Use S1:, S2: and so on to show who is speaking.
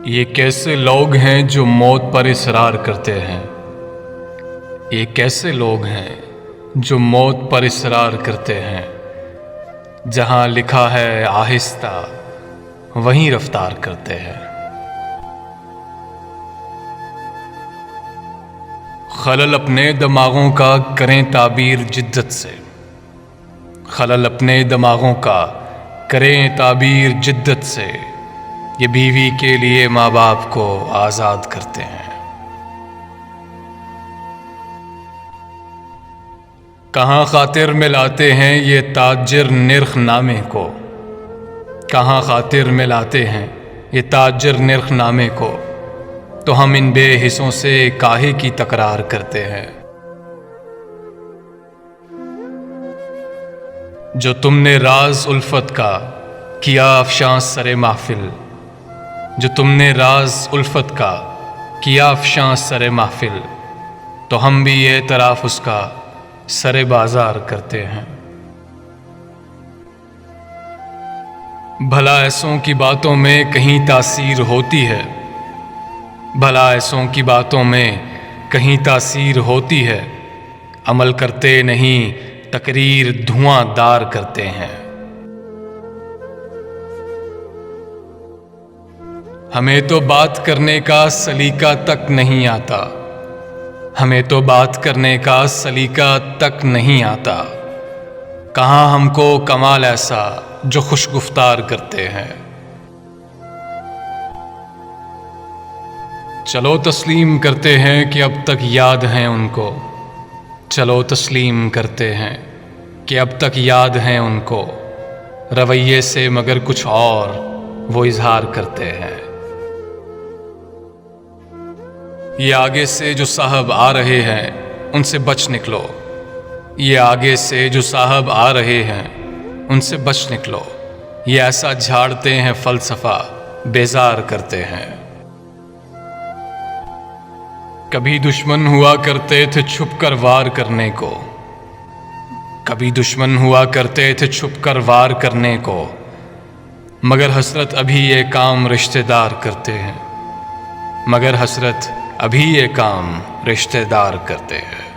S1: یہ کیسے لوگ ہیں جو موت پر اصرار کرتے ہیں؟ یہ کیسے لوگ ہیں جو موت پر اصرار کرتے ہیں؟ جہاں لکھا ہے آہستہ وہیں رفتار کرتے ہیں۔ خلل اپنے دماغوں کا کریں تعبیر جدت سے، خلل اپنے دماغوں کا کریں تعبیر جدت سے، یہ بیوی کے لیے ماں باپ کو آزاد کرتے ہیں۔ کہاں خاطر میں لاتے ہیں یہ تاجر نرخ نامے کو، کہاں خاطر میں لاتے ہیں یہ تاجر نرخ نامے کو، تو ہم ان بے حصوں سے کاہے کی تکرار کرتے ہیں۔ جو تم نے راز الفت کا کیا افشاں سر محفل، جو تم نے راز الفت کا کیا افشاں سر محفل، تو ہم بھی اعتراف اس کا سر بازار کرتے ہیں۔ بھلا ایسوں کی باتوں میں کہیں تاثیر ہوتی ہے، بھلا ایسوں کی باتوں میں کہیں تاثیر ہوتی ہے، عمل کرتے نہیں تقریر دھواں دار کرتے ہیں۔ ہمیں تو بات کرنے کا سلیقہ تک نہیں آتا، ہمیں تو بات کرنے کا سلیقہ تک نہیں آتا، کہاں ہم کو کمال ایسا جو خوش گفتار کرتے ہیں۔ چلو تسلیم کرتے ہیں کہ اب تک یاد ہیں ان کو، چلو تسلیم کرتے ہیں کہ اب تک یاد ہیں ان کو، رویے سے مگر کچھ اور وہ اظہار کرتے ہیں۔ یہ آگے سے جو صاحب آ رہے ہیں ان سے بچ نکلو، یہ آگے سے جو صاحب آ رہے ہیں ان سے بچ نکلو، یہ ایسا جھاڑتے ہیں فلسفہ بیزار کرتے ہیں۔ کبھی دشمن ہوا کرتے تھے چھپ کر وار کرنے کو، کبھی دشمن ہوا کرتے تھے چھپ کر وار کرنے کو، مگر حسرت ابھی یہ کام رشتہ دار کرتے ہیں، مگر حسرت ابھی یہ کام رشتہ دار کرتے ہیں۔